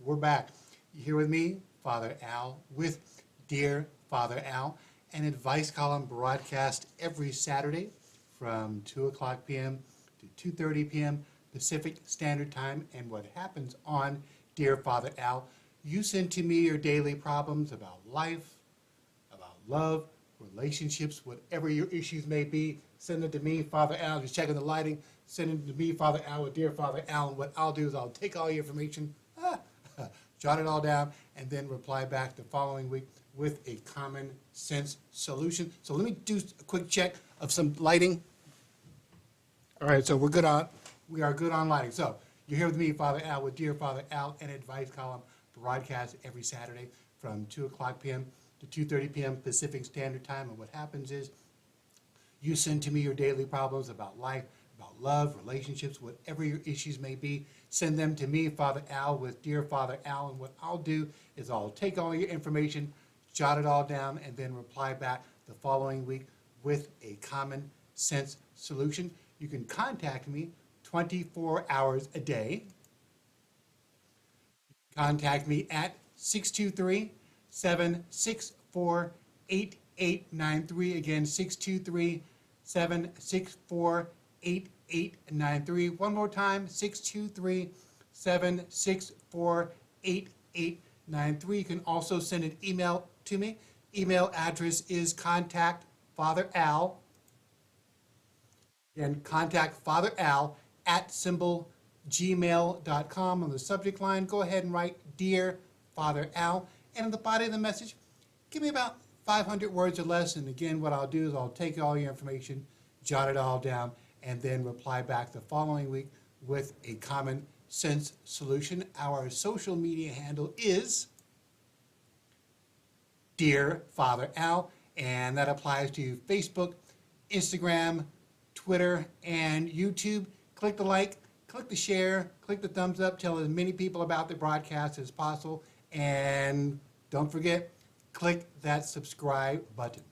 We're back. You here with me, Father Al, with Dear Father Al, an advice column broadcast every Saturday from 2 o'clock p.m. to 2:30 p.m. Pacific Standard Time. And what happens on Dear Father Al, you send to me your daily problems about life, about love, relationships, whatever your issues may be. Send it to me, Father Al. Just checking the lighting. Send it to me, Father Al, with Dear Father Al. And what I'll do is I'll take all your information, jot it all down, and then reply back the following week with a common sense solution. So let me do a quick check of some lighting. All right, so we are good on lighting. So you're here with me, Father Al, with Dear Father Al, an advice column broadcast every Saturday from 2 o'clock p.m. to 2:30 p.m. Pacific Standard Time. And what happens is you send to me your daily problems about life, about love, relationships, whatever your issues may be. Send them to me, Father Al, with Dear Father Al. And what I'll do is I'll take all your information, jot it all down, and then reply back the following week with a common sense solution. You can contact me 24 hours a day. Contact me at 623-764-8893. Again, 623-764-8893. One more time, 623-764-8893. You can also send an email to me. Email address is contactfatheral. Again, contactfatheral @gmail.com. On the subject line, go ahead and write Dear Father Al. And in the body of the message, give me about 500 words or less. And again, what I'll do is I'll take all your information, jot it all down, and then reply back the following week with a common sense solution. Our social media handle is Dear Father Al, and that applies to Facebook, Instagram, Twitter, and YouTube. Click the like, click the share, click the thumbs up, tell as many people about the broadcast as possible, and don't forget, click that subscribe button.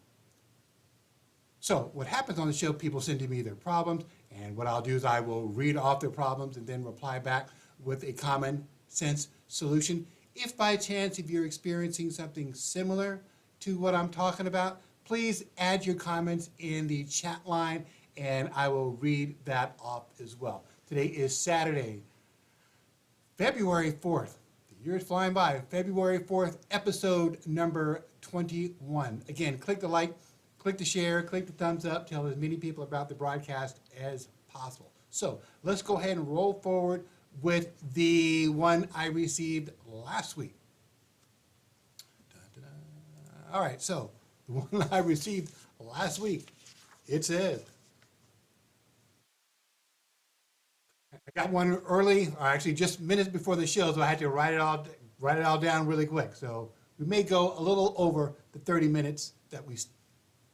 So what happens on the show, people send to me their problems, and what I'll do is I will read off their problems and then reply back with a common sense solution. If by chance, if you're experiencing something similar to what I'm talking about, please add your comments in the chat line, and I will read that off as well. Today is Saturday, February 4th. The year is flying by. February 4th, episode number 21. Again, click the like, click the share, click the thumbs up, tell as many people about the broadcast as possible. So let's go ahead and roll forward with the one I received last week. All right, so the one I received last week, it says, I got one early, or actually just minutes before the show, so I had to write it all down really quick. So we may go a little over the 30 minutes that we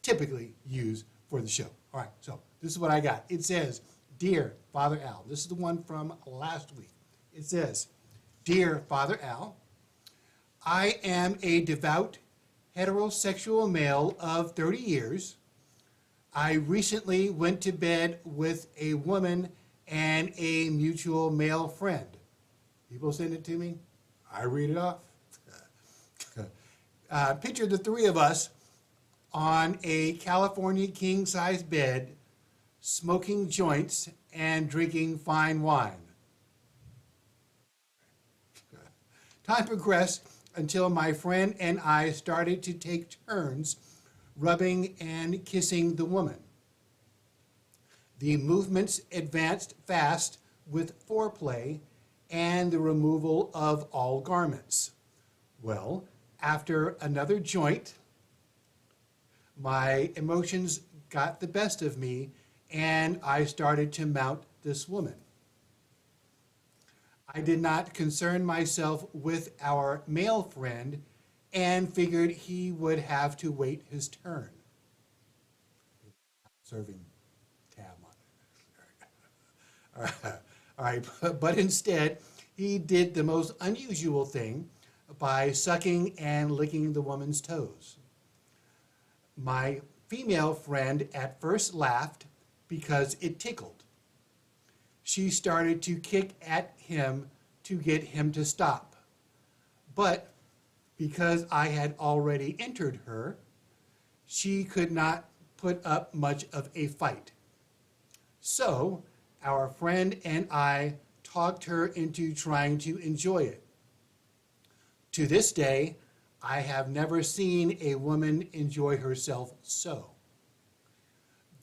typically use for the show. All right, so this is what I got. It says, Dear Father Al. This is the one from last week. It says, Dear Father Al, I am a devout heterosexual male of 30 years. I recently went to bed with a woman and a mutual male friend. People send it to me. I read it off. Picture the three of us on a California king-size bed, smoking joints and drinking fine wine. Time progressed until my friend and I started to take turns rubbing and kissing the woman. The movements advanced fast with foreplay and the removal of all garments. Well, after another joint, my emotions got the best of me and I started to mount this woman. I did not concern myself with our male friend and figured he would have to wait his turn. Serving tab on it. All right, but instead, he did the most unusual thing by sucking and licking the woman's toes. My female friend at first laughed because it tickled. She started to kick at him to get him to stop. But because I had already entered her, she could not put up much of a fight. So our friend and I talked her into trying to enjoy it. To this day, I have never seen a woman enjoy herself so.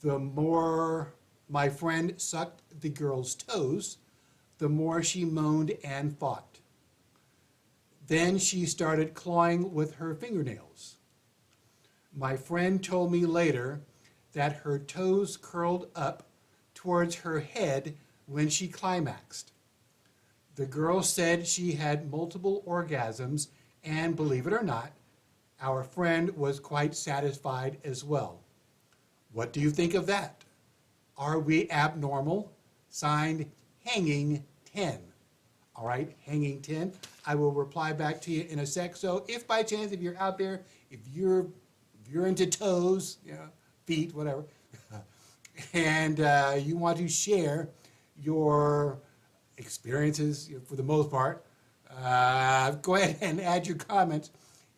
The more my friend sucked the girl's toes, the more she moaned and fought. Then she started clawing with her fingernails. My friend told me later that her toes curled up towards her head when she climaxed. The girl said she had multiple orgasms, and believe it or not, our friend was quite satisfied as well. What do you think of that? Are we abnormal? Signed, Hanging 10. All right, Hanging 10. I will reply back to you in a sec. So if by chance, if you're out there, if you're into toes, feet, whatever, and you want to share your experiences, for the most part, go ahead and add your comments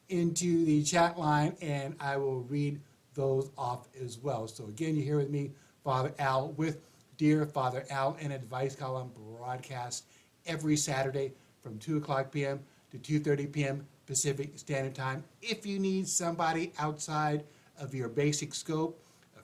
into the chat line, and I will read those off as well. So again, you're here with me, Father Al, with Dear Father Al, an Advice Column broadcast every Saturday from 2 o'clock p.m. to 2:30 p.m. Pacific Standard Time. If you need somebody outside of your basic scope,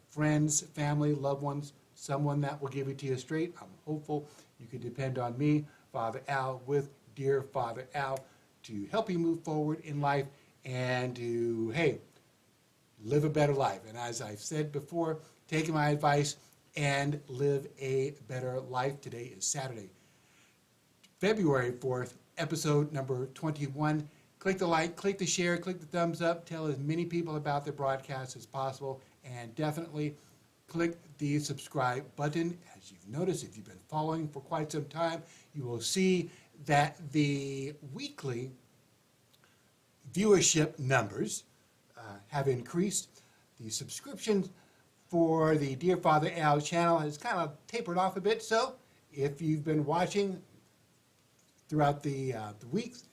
friends, family, loved ones, someone that will give it to you straight, I'm hopeful you can depend on me, Father Al, with Dear Father Al, to help you move forward in life and to, hey, live a better life. And as I've said before, take my advice and live a better life. Today is Saturday, February 4th, episode number 21. Click the like, click the share, click the thumbs up, tell as many people about the broadcast as possible, and definitely click the subscribe button. As you've noticed, if you've been following for quite some time, you will see that the weekly viewership numbers have increased. The subscriptions for the Dear Father Al channel has kind of tapered off a bit. So if you've been watching throughout the weeks,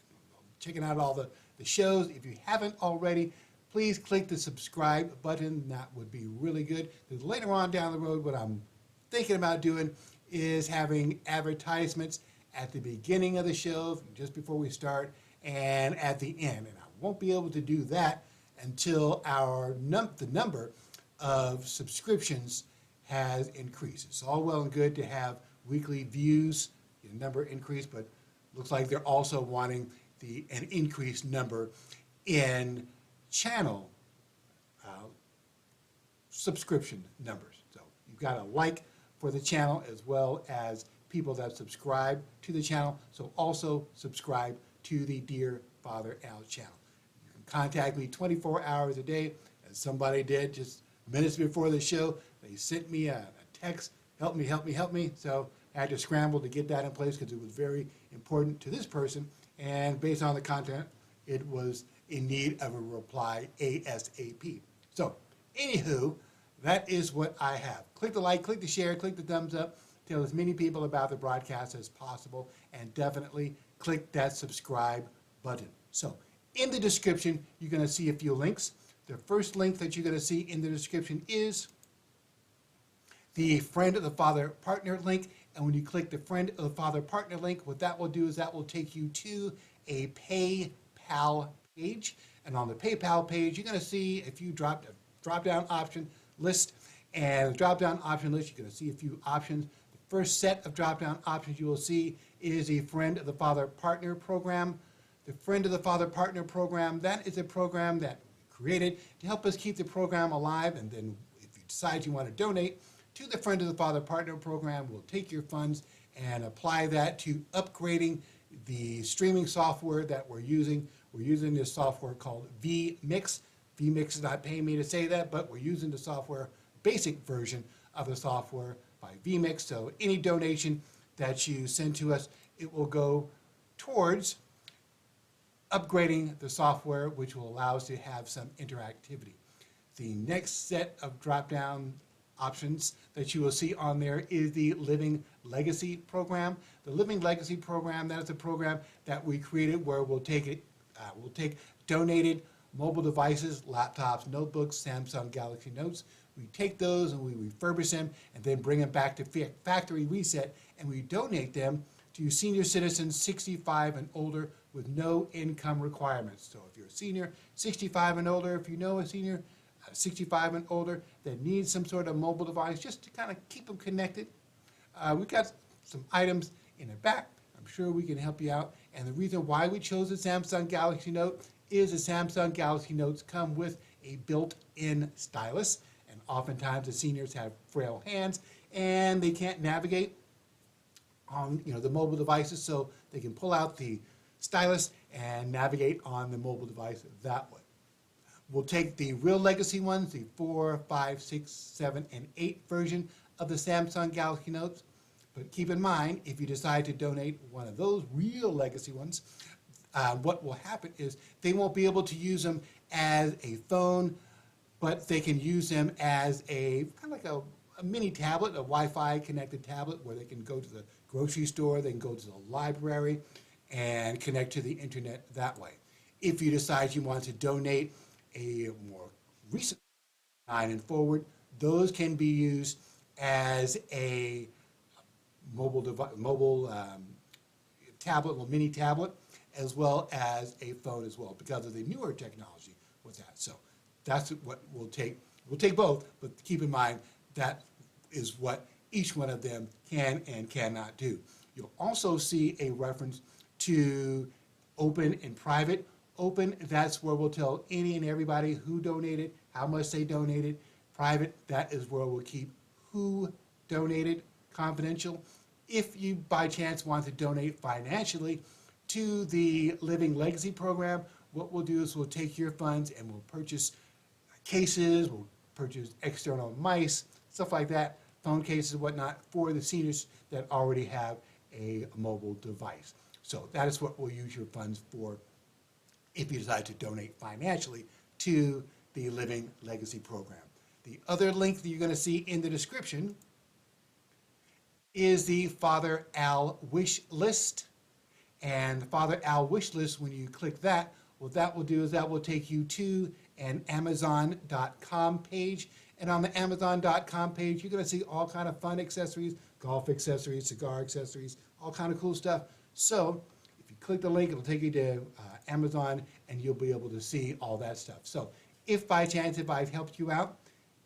checking out all the shows, if you haven't already, please click the subscribe button. That would be really good. Because later on down the road, what I'm thinking about doing is having advertisements at the beginning of the show, just before we start, and at the end. And I won't be able to do that until the number of subscriptions has increased. It's all well and good to have weekly views, the number increase, but looks like they're also wanting an increased number in channel subscription numbers. So you've got a like for the channel as well as people that subscribe to the channel. So also subscribe to the Dear Father Al channel. You can contact me 24 hours a day, as somebody did just minutes before the show. They sent me a text, help me, help me, help me. So I had to scramble to get that in place because it was very important to this person. And based on the content, it was in need of a reply ASAP. So, anywho, that is what I have. Click the like, click the share, click the thumbs up, tell as many people about the broadcast as possible, and definitely click that subscribe button. So, in the description, you're going to see a few links. The first link that you're going to see in the description is the Friend of the Father Partner link. And when you click the Friend of the Father Partner link, what that will do is that will take you to a PayPal page. And on the PayPal page, you're going to see a few drop-down option list. And the drop-down option list, you're going to see a few options. The first set of drop-down options you will see is the Friend of the Father Partner program. The Friend of the Father Partner program, that is a program that we created to help us keep the program alive. And then if you decide you want to donate to the Friend of the Father Partner program, we'll take your funds and apply that to upgrading the streaming software that we're using. We're using this software called vMix. vMix is not paying me to say that, but we're using the software, basic version of the software by vMix. So any donation that you send to us, it will go towards upgrading the software, which will allow us to have some interactivity. The next set of drop-down options that you will see on there is the Living Legacy program. The Living Legacy program, that is a program that we created where we'll take it We'll take donated mobile devices, laptops, notebooks, Samsung Galaxy Notes. We take those and we refurbish them and then bring them back to factory reset, and we donate them to senior citizens 65 and older with no income requirements. So if you're a senior 65 and older, if you know a senior 65 and older that needs some sort of mobile device just to kind of keep them connected, we've got some items in the back. I'm sure we can help you out. And the reason why we chose the Samsung Galaxy Note is the Samsung Galaxy Notes come with a built-in stylus. And oftentimes the seniors have frail hands and they can't navigate on the mobile devices, so they can pull out the stylus and navigate on the mobile device that way. We'll take the real legacy ones, the 4, 5, 6, 7, and 8 version of the Samsung Galaxy Notes. But keep in mind, if you decide to donate one of those real legacy ones, what will happen is they won't be able to use them as a phone, but they can use them as a kind of like a mini tablet, a Wi-Fi connected tablet where they can go to the grocery store, they can go to the library and connect to the internet that way. If you decide you want to donate a more recent 9 and forward, those can be used as a mobile tablet, or mini tablet, as well as a phone as well, because of the newer technology with that. So that's what we'll take. We'll take both, but keep in mind that is what each one of them can and cannot do. You'll also see a reference to open and private. Open, that's where we'll tell any and everybody who donated, how much they donated. Private, that is where we'll keep who donated confidential. If you by chance want to donate financially to the Living Legacy program, what we'll do is we'll take your funds and we'll purchase cases, we'll purchase external mice, stuff like that, phone cases and whatnot for the seniors that already have a mobile device. So that is what we'll use your funds for if you decide to donate financially to the Living Legacy program. The other link that you're going to see in the description is the Father Al wish list. And the Father Al wish list, when you click that, what that will do is that will take you to an Amazon.com page. And on the Amazon.com page, you're going to see all kind of fun accessories, golf accessories, cigar accessories, all kind of cool stuff. So if you click the link, it'll take you to Amazon, and you'll be able to see all that stuff. So if by chance, if I've helped you out,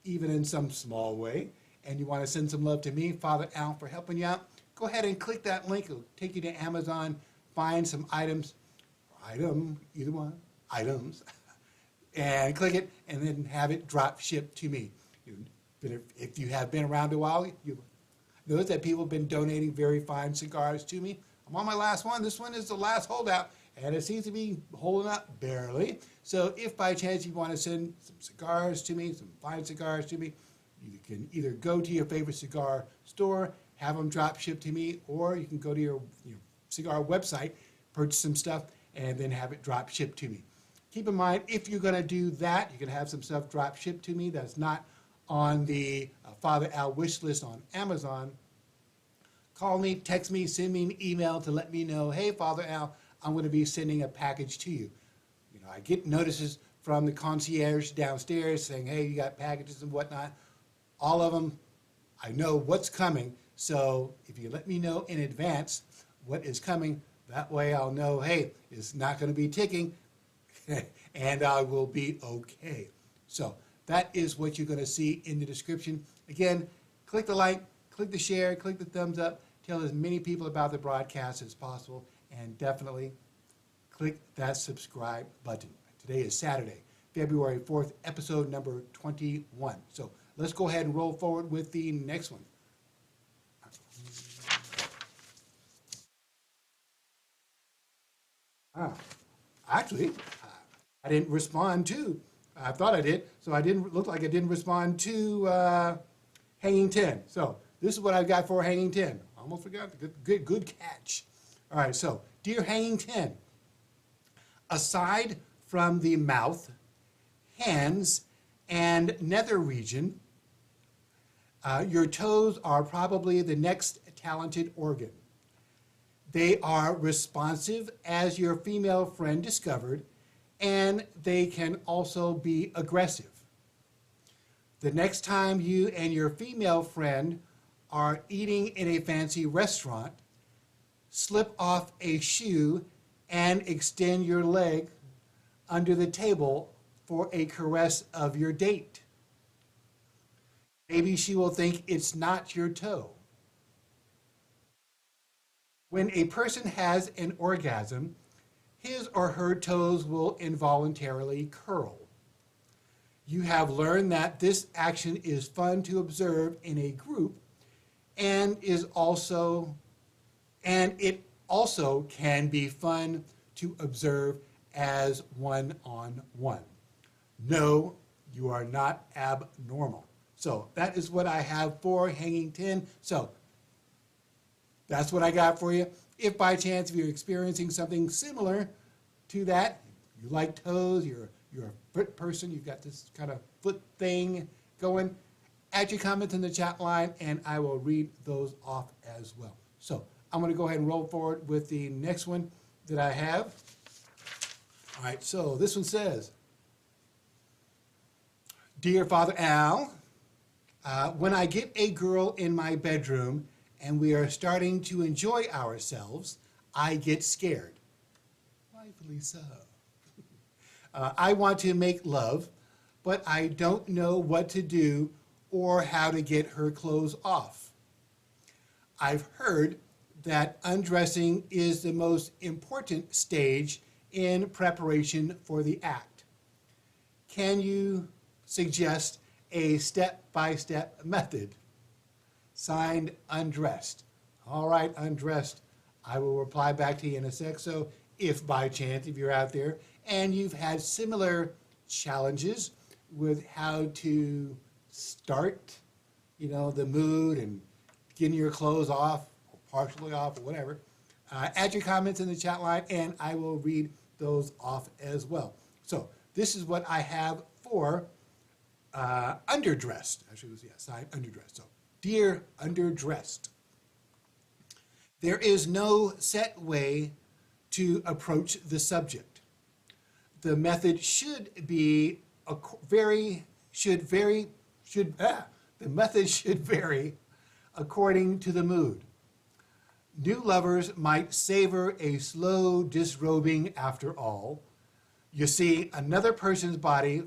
even in some small way, and you want to send some love to me, Father Al, for helping you out, go ahead and click that link. It'll take you to Amazon, find some items, either one, items, and click it, and then have it drop shipped to me. If you have been around a while, you notice that people have been donating very fine cigars to me. I'm on my last one. This one is the last holdout, and it seems to be holding up barely. So if by chance you want to send some cigars to me, some fine cigars to me, you can either go to your favorite cigar store, have them drop shipped to me, or you can go to your cigar website, purchase some stuff, and then have it drop shipped to me. Keep in mind, if you're going to do that, you can have some stuff drop shipped to me that's not on the Father Al wish list on Amazon. Call me, text me, send me an email to let me know, hey, Father Al, I'm going to be sending a package to you. I get notices from the concierge downstairs saying, hey, you got packages and whatnot. All of them, I know what's coming. So if you let me know in advance what is coming, that way I'll know, hey, it's not going to be ticking and I will be okay. So that is what you're going to see in the description. Again, click the like, click the share, click the thumbs up, tell as many people about the broadcast as possible, and definitely click that subscribe button. Today is Saturday, February 4th, episode number 21. So let's go ahead and roll forward with the next one. Actually, I didn't respond to, I thought I did, so I didn't look like I didn't respond to Hanging 10. So this is what I've got for Hanging 10. Almost forgot, good catch. All right, so dear Hanging 10, aside from the mouth, hands, and nether region, your toes are probably the next talented organ. They are responsive, as your female friend discovered, and they can also be aggressive. The next time you and your female friend are eating in a fancy restaurant, slip off a shoe and extend your leg under the table for a caress of your date. Maybe she will think it's not your toe. When a person has an orgasm, his or her toes will involuntarily curl. You have learned that this action is fun to observe in a group and it also can be fun to observe as one-on-one. No, you are not abnormal. So that is what I have for hanging 10. So that's what I got for you. If by chance if you're experiencing something similar to that, you like toes, you're a foot person, you've got this kind of foot thing going, add your comments in the chat line and I will read those off as well. So I'm going to go ahead and roll forward with the next one that I have. All right, so this one says, Dear Father Al, when I get a girl in my bedroom and we are starting to enjoy ourselves, I get scared. Rightfully so. I want to make love, but I don't know what to do or how to get her clothes off. I've heard that undressing is the most important stage in preparation for the act. Can you suggest a step-by-step method? Signed, Undressed. All right, Undressed. I will reply back to you in a sec. So if by chance, if you're out there and you've had similar challenges with how to start, the mood and getting your clothes off, or partially off, or whatever, add your comments in the chat line and I will read those off as well. So this is what I have for underdressed. Actually, it was, signed, Underdressed. So, Dear Underdressed, there is no set way to approach the subject. The method should vary according to the mood. New lovers might savor a slow disrobing after all. You see another person's body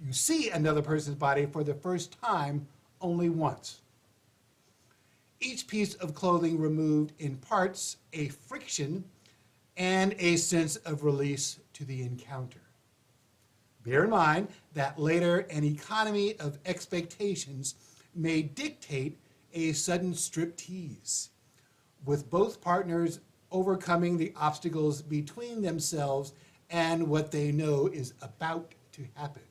for the first time only once. Each piece of clothing removed imparts a friction and a sense of release to the encounter. Bear in mind that later an economy of expectations may dictate a sudden striptease, with both partners overcoming the obstacles between themselves and what they know is about to happen.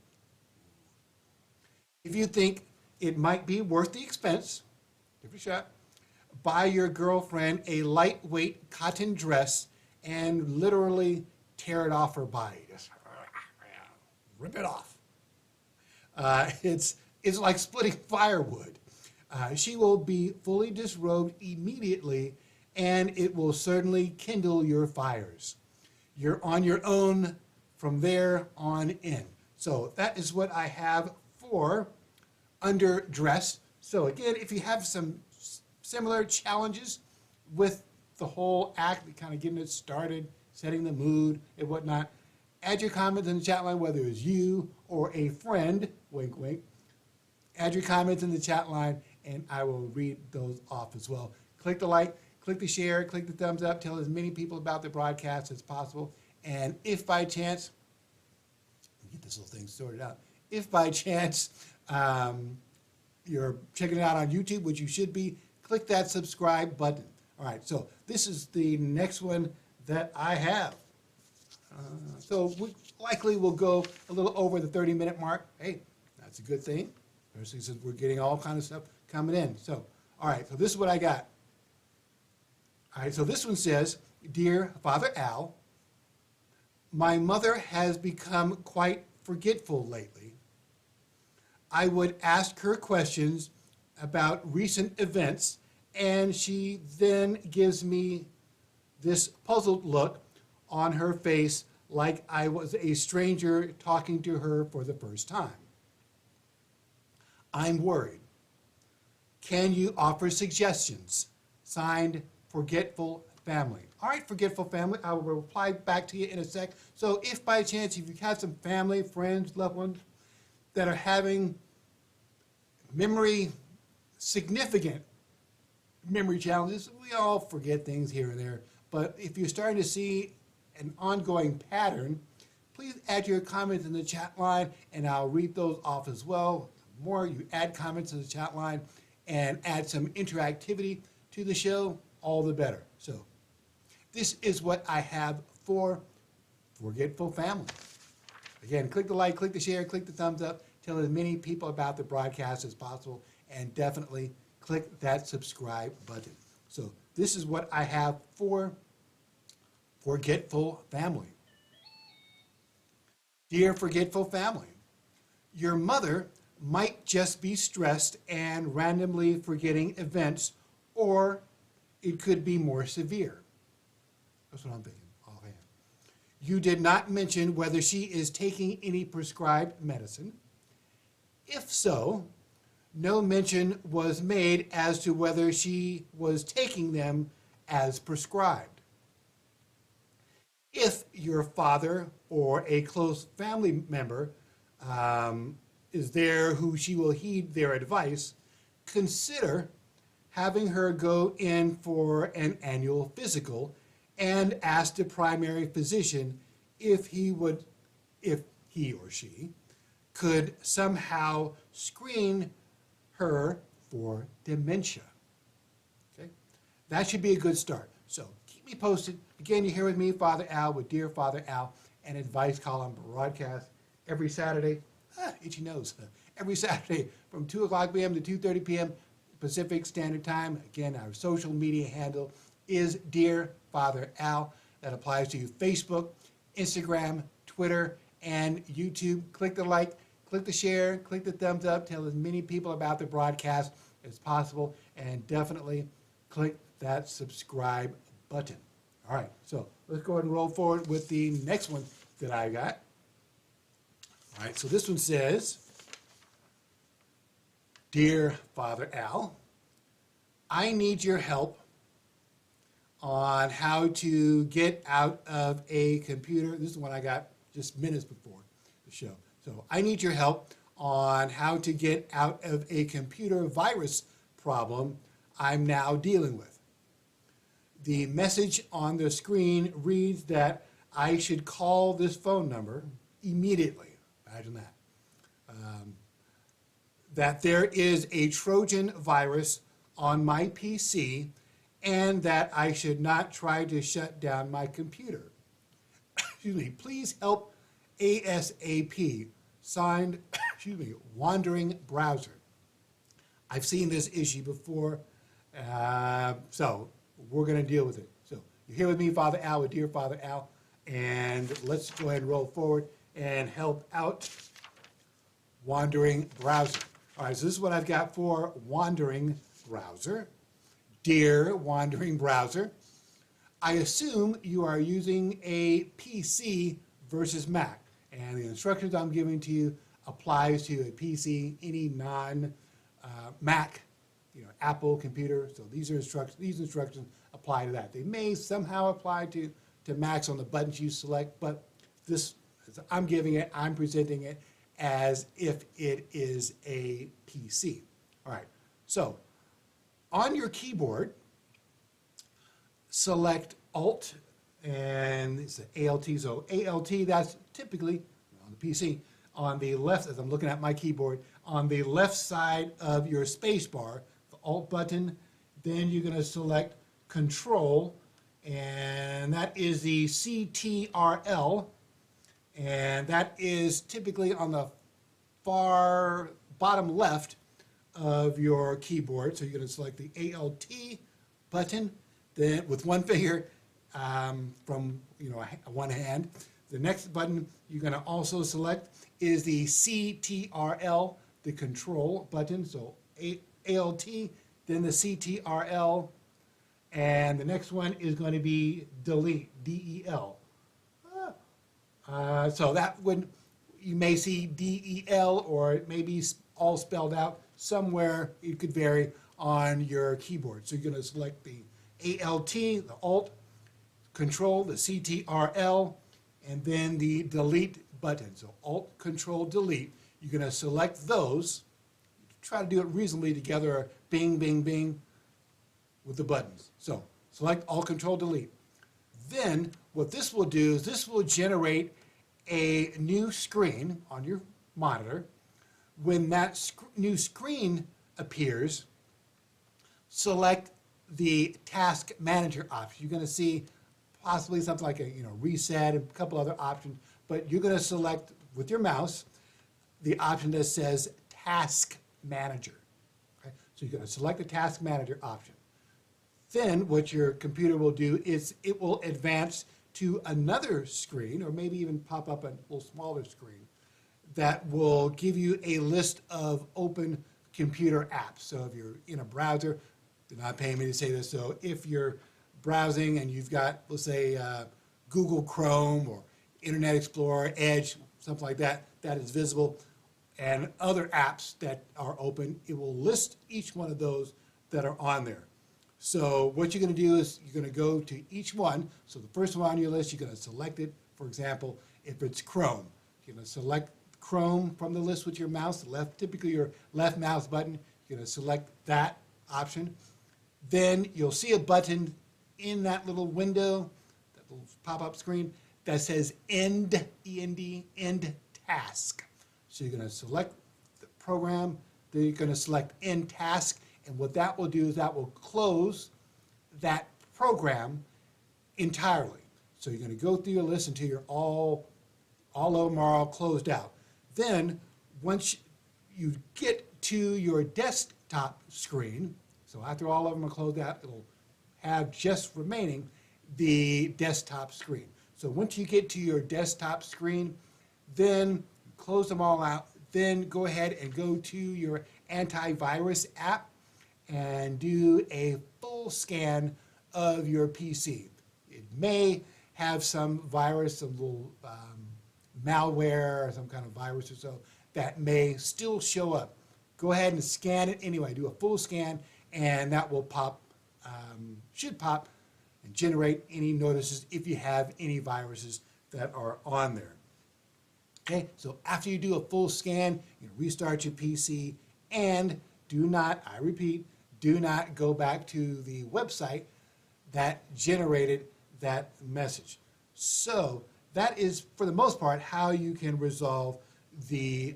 If you think it might be worth the expense, give it a shot. Buy your girlfriend a lightweight cotton dress and literally tear it off her body. Just rip it off. It's like splitting firewood. She will be fully disrobed immediately, and it will certainly kindle your fires. You're on your own from there on in. So that is what I have for Underdressed. So again, if you have some similar challenges with the whole act, kind of getting it started, setting the mood and whatnot, add your comments in the chat line, whether it's you or a friend, wink, wink. Add your comments in the chat line and I will read those off as well. Click the like, click the share, click the thumbs up, tell as many people about the broadcast as possible. And if by chance, get this little thing sorted out. If by chance you're checking it out on YouTube, which you should be, click that subscribe button. All right, so this is the next one that I have. So we likely will go a little over the 30-minute mark. Hey, that's a good thing, especially since we're getting all kind of stuff coming in. So, all right, so this is what I got. All right, so this one says, Dear Father Al, my mother has become quite forgetful lately. I would ask her questions about recent events, and she then gives me this puzzled look on her face like I was a stranger talking to her for the first time. I'm worried. Can you offer suggestions? Signed, Forgetful Family. All right, Forgetful Family, I will reply back to you in a sec. So if by chance, if you have some family, friends, loved ones that are having significant memory challenges, we all forget things here and there. But if you're starting to see an ongoing pattern, please add your comments in the chat line and I'll read those off as well. The more you add comments in the chat line and add some interactivity to the show, all the better. So this is what I have for Forgetful Family. Again, click the like, click the share, click the thumbs up, tell as many people about the broadcast as possible, and definitely click that subscribe button. So this is what I have for Forgetful Family. Dear Forgetful Family, your mother might just be stressed and randomly forgetting events, or it could be more severe. That's what I'm thinking offhand. You did not mention whether she is taking any prescribed medicine. If so, no mention was made as to whether she was taking them as prescribed. If your father or a close family member is there who she will heed their advice, consider having her go in for an annual physical and ask the primary physician if he or she could somehow screen her for dementia. Okay, that should be a good start. So keep me posted. Again, you're here with me, Father Al, with Dear Father Al, and Advice Column broadcast every Saturday. Itchy nose. Every Saturday from 2 o'clock p.m. to 2:30 p.m. Pacific Standard Time. Again, our social media handle is Dear Father Al. That applies to Facebook, Instagram, Twitter, and YouTube. Click the like, click the share, click the thumbs up, tell as many people about the broadcast as possible, and definitely click that subscribe button. All right, so let's go ahead and roll forward with the next one that I got. All right, so this one says, Dear Father Al, I need your help on how to get out of a computer. This is one I got just minutes before the show. So I need your help on how to get out of a computer virus problem I'm now dealing with. The message on the screen reads that I should call this phone number immediately. Imagine that. That there is a Trojan virus on my PC and that I should not try to shut down my computer. Excuse me, please help ASAP. Signed, Wandering Browser. I've seen this issue before, so we're going to deal with it. So you're here with me, Father Al, with Dear Father Al, and let's go ahead and roll forward and help out Wandering Browser. All right, so this is what I've got for Wandering Browser. Dear Wandering Browser, I assume you are using a PC versus Mac, and the instructions I'm giving to you applies to a PC, any non-Mac, Apple computer. So these instructions apply to that. They may somehow apply to Macs on the buttons you select, but this, I'm presenting it as if it is a PC. All right, so on your keyboard, select Alt, and it's the ALT. So ALT, that's typically on the PC, on the left, as I'm looking at my keyboard, on the left side of your space bar, the Alt button, then you're going to select Control, and that is the CTRL, and that is typically on the far bottom left of your keyboard. So you're going to select the ALT button, then with one finger from one hand. The next button you're going to also select is the CTRL, the Control button. So ALT, then the CTRL, And the next one is going to be delete, D-E-L. So that would, you may see D-E-L, or it may be all spelled out somewhere. It could vary on your keyboard. So you're going to select the A-L-T, the Alt, Control, the C-T-R-L, and then the delete button. So Alt, Control, Delete. You're going to select those. Try to do it reasonably together, bing, bing, bing, with the buttons. So select Alt, Control, Delete. Then what this will do is this will generate a new screen on your monitor. When that new screen appears, select the Task Manager option. You're going to see possibly something like a reset, a couple other options, but you're going to select with your mouse the option that says Task Manager. Okay? So you're going to select the Task Manager option. Then what your computer will do is it will advance to another screen, or maybe even pop up a little smaller screen, that will give you a list of open computer apps. So if you're in a browser, they're not paying me to say this, so if you're browsing and you've got, let's say, Google Chrome or Internet Explorer, Edge, something like that, that is visible, and other apps that are open, it will list each one of those that are on there. So what you're going to do is you're going to go to each one. So the first one on your list, you're going to select it. For example, if it's Chrome, you're going to select Chrome from the list with your mouse, typically your left mouse button. You're going to select that option. Then you'll see a button in that little window, that little pop-up screen, that says End, E-N-D, End Task. So you're going to select the program, then you're going to select End Task, and what that will do is that will close that program entirely. So you're going to go through your list until you're all of them are all closed out. Then once you get to your desktop screen, so after all of them are closed out, it'll have just remaining the desktop screen. So once you get to your desktop screen, then close them all out, then go ahead and go to your antivirus app and do a full scan of your PC. It may have some virus, some little malware or some kind of virus or so that may still show up. Go ahead and scan it anyway. Do a full scan, and that will pop, should pop and generate any notices if you have any viruses that are on there. Okay, so after you do a full scan, you restart your PC, and do not, I repeat, do not go back to the website that generated that message. So that is, for the most part, how you can resolve the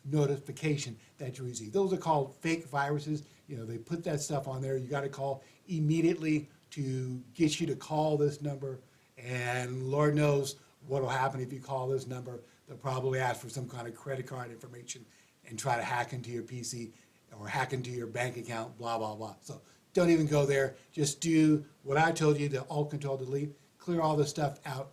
notification that you receive. Those are called fake viruses. They put that stuff on there. You got to call immediately to get you to call this number, and Lord knows what will happen if you call this number. They'll probably ask for some kind of credit card information and try to hack into your PC or hack into your bank account, blah, blah, blah. So don't even go there. Just do what I told you, the Alt, Control, Delete, clear all the stuff out,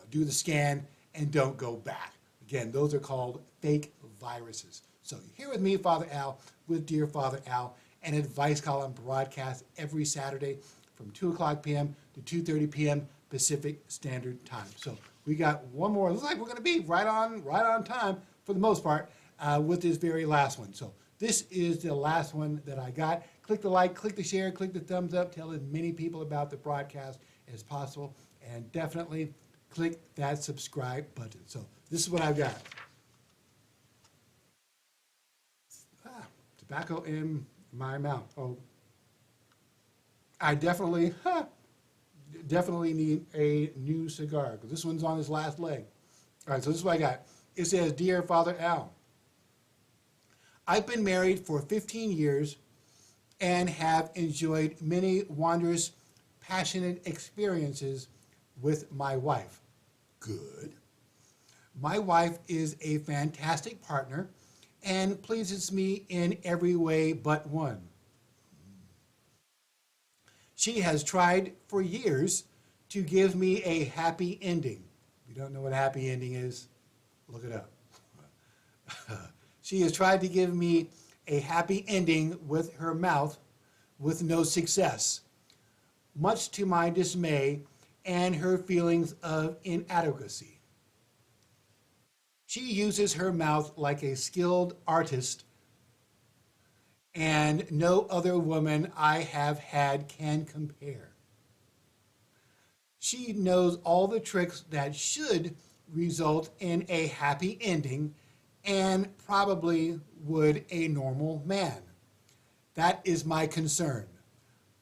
do the scan, and don't go back. Again, those are called fake viruses. So you're here with me, Father Al, with Dear Father Al, an advice column broadcast every Saturday from 2 o'clock p.m. to 2:30 p.m. Pacific Standard Time. So we got one more. Looks like we're going to be right on time for the most part with this very last one. So this is the last one that I got. Click the like, click the share, click the thumbs up, tell as many people about the broadcast as possible, and definitely click that subscribe button. So this is what I've got. Tobacco in my mouth. Oh, I definitely need a new cigar, because this one's on its last leg. All right, so this is what I got. It says, Dear Father Al, I've been married for 15 years and have enjoyed many wondrous, passionate experiences with my wife. Good. My wife is a fantastic partner and pleases me in every way but one. She has tried for years to give me a happy ending. If you don't know what a happy ending is, look it up. She has tried to give me a happy ending with her mouth with no success. much to my dismay and her feelings of inadequacy. She uses her mouth like a skilled artist, and no other woman I have had can compare. She knows all the tricks that should result in a happy ending, and probably would a normal man. That is my concern.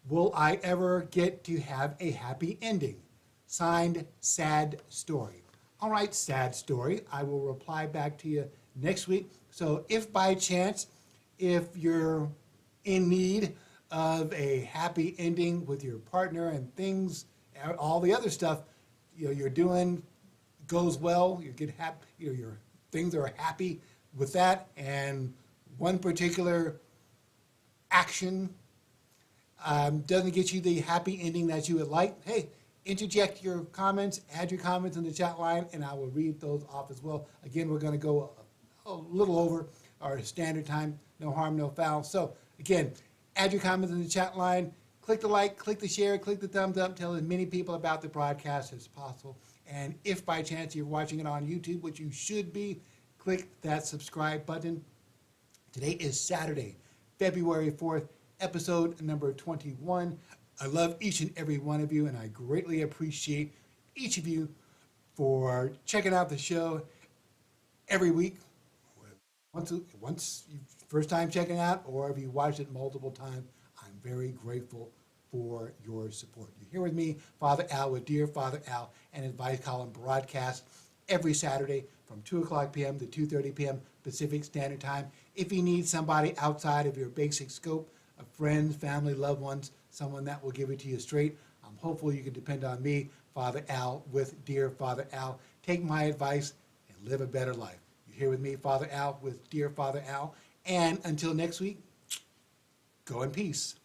Will I ever get to have a happy ending? Signed, Sad Story. All right, Sad Story. I will reply back to you next week. So if by chance, if you're in need of a happy ending with your partner and things, all the other stuff you're doing goes well, you get happy, your things are happy with that, and one particular action doesn't get you the happy ending that you would like, hey, interject your comments, add your comments in the chat line, and I will read those off as well. Again, we're going to go a little over our standard time, no harm, no foul. So again, add your comments in the chat line, click the like, click the share, click the thumbs up, tell as many people about the broadcast as possible. And if by chance you're watching it on YouTube, which you should be, click that subscribe button. Today is Saturday, February 4th, episode number 21. I love each and every one of you, and I greatly appreciate each of you for checking out the show every week. Once you first time checking out, or if you watched it multiple times, I'm very grateful for your support. You're here with me, Father Al, with Dear Father Al, and Advice Column broadcast every Saturday from 2 o'clock p.m. to 2:30 p.m. Pacific Standard Time. If you need somebody outside of your basic scope of friends, family, loved ones, someone that will give it to you straight, I'm hopeful you can depend on me, Father Al, with Dear Father Al. Take my advice and live a better life. You're here with me, Father Al, with Dear Father Al. And until next week, go in peace.